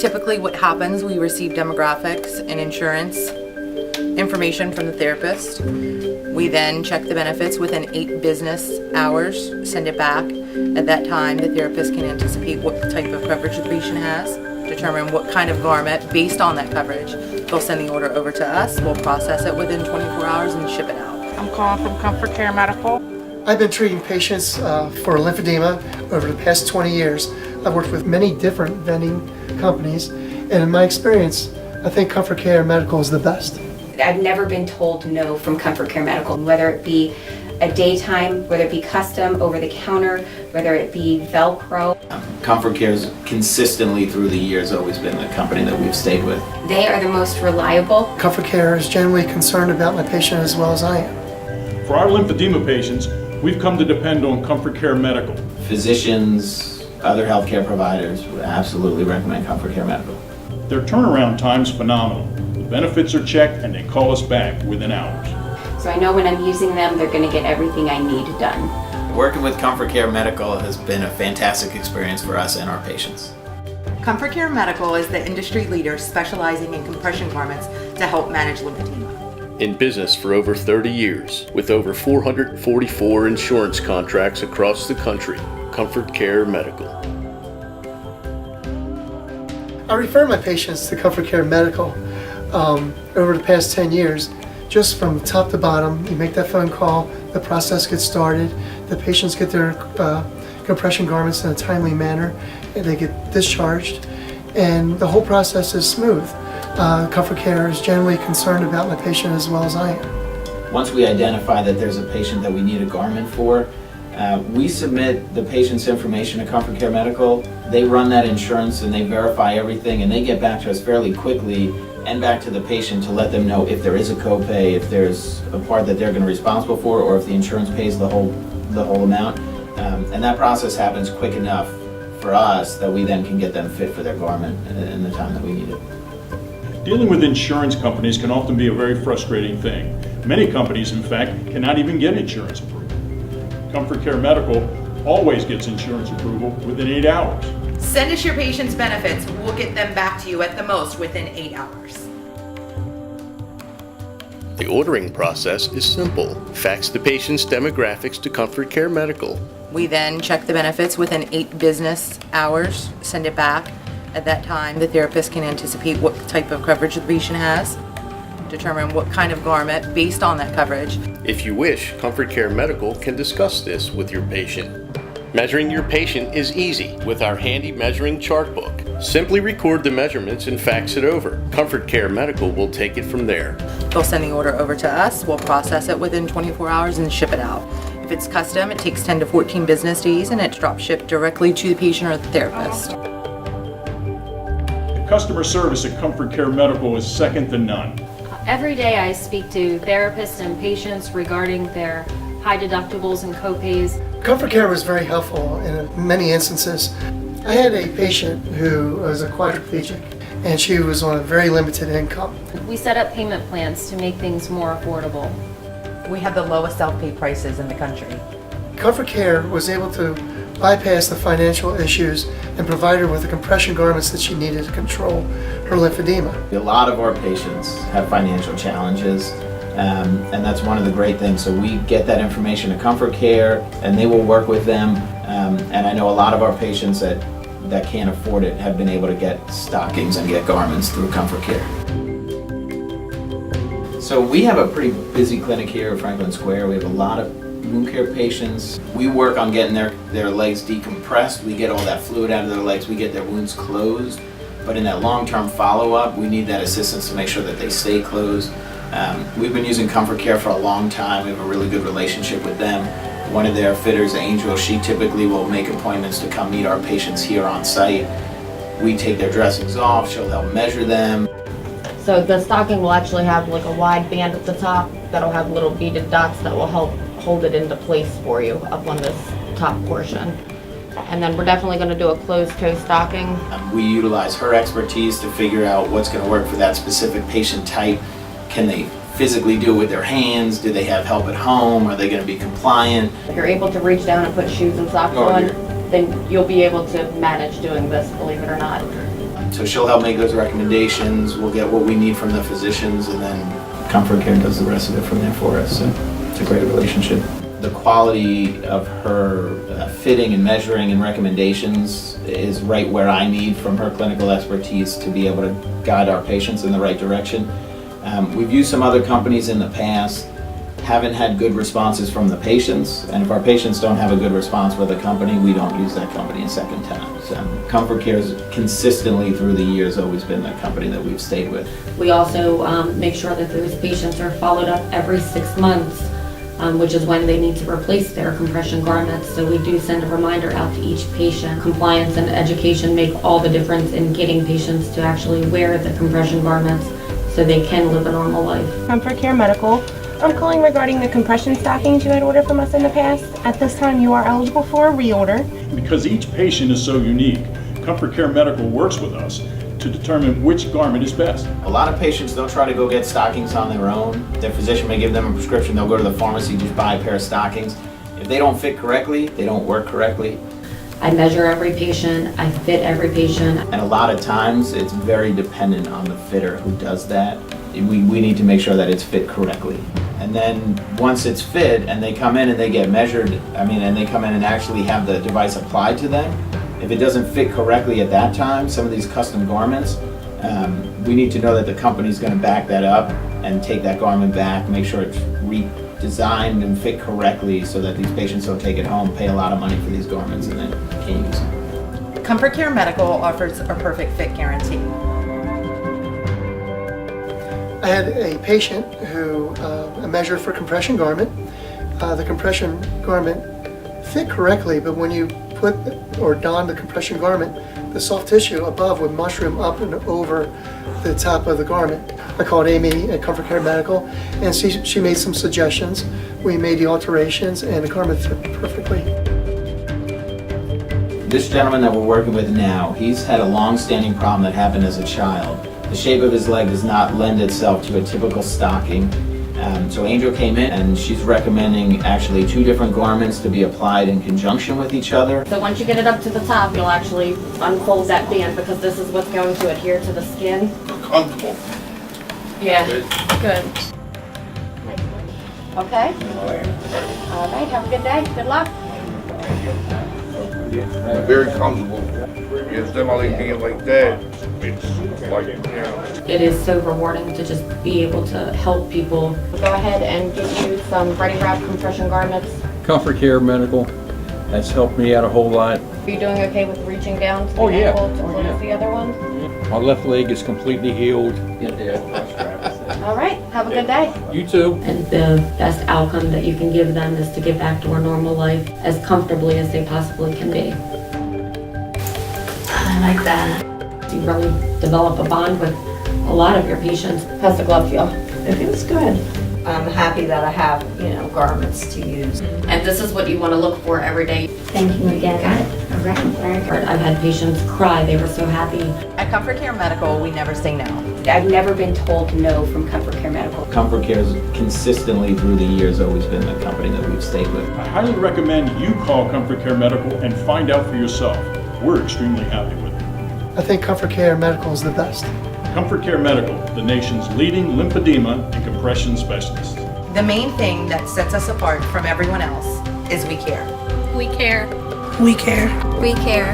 Typically what happens, we receive demographics and insurance information from the therapist. We then check the benefits within 8 business hours, send it back. At that time, the therapist can anticipate what type of coverage the patient has, determine what kind of garment based on that coverage. They'll send the order over to us, we'll process it within 24 hours and ship it out. I'm calling from Comfort Care Medical. I've been treating patients for lymphedema over the past 20 years. I've worked with many different vending companies, and in my experience, I think Comfort Care Medical is the best. I've never been told no from Comfort Care Medical, whether it be a daytime, whether it be custom, over the counter, whether it be Velcro. Comfort Care's consistently through the years always been the company that we've stayed with. They are the most reliable. Comfort Care is generally concerned about my patient as well as I am. For our lymphedema patients, we've come to depend on Comfort Care Medical. Physicians, other healthcare providers would absolutely recommend Comfort Care Medical. Their turnaround time's phenomenal. The benefits are checked and they call us back within hours. So I know when I'm using them, they're going to get everything I need done. Working with Comfort Care Medical has been a fantastic experience for us and our patients. Comfort Care Medical is the industry leader specializing in compression garments to help manage lymphedema. In business for over 30 years, with over 444 insurance contracts across the country, Comfort Care Medical. I refer my patients to Comfort Care Medical over the past 10 years. Just from top to bottom, you make that phone call, the process gets started, the patients get their compression garments in a timely manner, and they get discharged, and the whole process is smooth. Comfort Care is generally concerned about my patient as well as I am. Once we identify that there's a patient that we need a garment for, we submit the patient's information to Comfort Care Medical. They run that insurance and they verify everything, and they get back to us fairly quickly and back to the patient to let them know if there is a copay, if there's a part that they're going to be responsible for, or if the insurance pays the whole amount. And that process happens quick enough for us that we then can get them fit for their garment in the time that we need it. Dealing with insurance companies can often be a very frustrating thing. Many companies, in fact, cannot even get insurance approval. Comfort Care Medical always gets insurance approval within 8 hours. Send us your patient's benefits. We'll get them back to you at the most within 8 hours. The ordering process is simple. Fax the patient's demographics to Comfort Care Medical. We then check the benefits within 8 business hours, send it back. At that time, the therapist can anticipate what type of coverage the patient has, determine what kind of garment based on that coverage. If you wish, Comfort Care Medical can discuss this with your patient. Measuring your patient is easy with our handy measuring chart book. Simply record the measurements and fax it over. Comfort Care Medical will take it from there. They'll send the order over to us, we'll process it within 24 hours and ship it out. If it's custom, it takes 10 to 14 business days and it's drop shipped directly to the patient or the therapist. The customer service at Comfort Care Medical is second to none. Every day I speak to therapists and patients regarding their high deductibles and copays. Comfort Care was very helpful in many instances. I had a patient who was a quadriplegic, and she was on a very limited income. We set up payment plans to make things more affordable. We have the lowest self-pay prices in the country. Comfort Care was able to bypass the financial issues and provide her with the compression garments that she needed to control her lymphedema. A lot of our patients have financial challenges, and that's one of the great things. So we get that information to Comfort Care, and they will work with them. And I know a lot of our patients that can't afford it have been able to get stockings and get garments through Comfort Care. So we have a pretty busy clinic here at Franklin Square. We have a lot of wound care patients. We work on getting their legs decompressed. We get all that fluid out of their legs. We get their wounds closed. But in that long-term follow-up, we need that assistance to make sure that they stay closed. We've been using Comfort Care for a long time. We have a really good relationship with them. One of their fitters, Angel, she typically will make appointments to come meet our patients here on site. We take their dressings off. She'll help measure them. So the stocking will actually have like a wide band at the top that'll have little beaded dots that will help hold it into place for you up on this top portion. And then we're definitely going to do a closed-toe stocking. We utilize her expertise to figure out what's going to work for that specific patient type. Can they physically do it with their hands? Do they have help at home? Are they going to be compliant? If you're able to reach down and put shoes and socks on, then you'll be able to manage doing this, believe it or not. So she'll help make those recommendations, we'll get what we need from the physicians, and then Comfort Care does the rest of it from there for us. So it's a great relationship. The quality of her fitting and measuring and recommendations is right where I need from her clinical expertise to be able to guide our patients in the right direction. We've used some other companies in the past, haven't had good responses from the patients, and if our patients don't have a good response with a company, we don't use that company a second time. So Comfort Care has consistently through the years always been the company that we've stayed with. We also make sure that those patients are followed up every 6 months, which is when they need to replace their compression garments. So we do send a reminder out to each patient. Compliance and education make all the difference in getting patients to actually wear the compression garments so they can live a normal life. Comfort Care Medical. I'm calling regarding the compression stockings you had ordered from us in the past. At this time, you are eligible for a reorder. Because each patient is so unique, Comfort Care Medical works with us to determine which garment is best. A lot of patients, they'll try to go get stockings on their own. Their physician may give them a prescription, they'll go to the pharmacy, just buy a pair of stockings. If they don't fit correctly, they don't work correctly. I measure every patient, I fit every patient. And a lot of times, it's very dependent on the fitter who does that. We need to make sure that it's fit correctly. And then once it's fit and they come in and they get measured, and they come in and actually have the device applied to them, if it doesn't fit correctly at that time, some of these custom garments, we need to know that the company's going to back that up and take that garment back, make sure it's redesigned and fit correctly so that these patients don't take it home, pay a lot of money for these garments, and then can't use them. Comfort Care Medical offers a perfect fit guarantee. I had a patient who measured for compression garment. The compression garment fit correctly, but when you put or don the compression garment, the soft tissue above would mushroom up and over the top of the garment. I called Amy at Comfort Care Medical, and she made some suggestions. We made the alterations, and the garment fit perfectly. This gentleman that we're working with now, he's had a long-standing problem that happened as a child. The shape of his leg does not lend itself to a typical stocking. So Angel came in and she's recommending actually 2 different garments to be applied in conjunction with each other. So once you get it up to the top, you'll actually unfold that band because this is what's going to adhere to the skin. Comfortable. Yeah, good. Okay? All right, have a good day. Good luck. Very comfortable. Instead of like being like that, it's like, It is so rewarding to just be able to help people. Go ahead and give you some ready wrap compression garments. Comfort Care Medical, that's helped me out a whole lot. Are you doing okay with reaching down to the Oh, yeah. ankle to Oh, close yeah. the other one? My left leg is completely healed. All right, have a good day. You too. And the best outcome that you can give them is to get back to a normal life as comfortably as they possibly can be. I like that. You really develop a bond with a lot of your patients. How's the glove feel? It feels good. I'm happy that I have, garments to use. And this is what you want to look for every day. Thank you again. Got it. All right. I've had patients cry, they were so happy. At Comfort Care Medical, we never say no. I've never been told no from Comfort Care Medical. Comfort Care has consistently through the years always been the company that we've stayed with. I highly recommend you call Comfort Care Medical and find out for yourself. We're extremely happy with it. I think Comfort Care Medical is the best. Comfort Care Medical, the nation's leading lymphedema and compression specialist. The main thing that sets us apart from everyone else is we care. We care. We care. We care.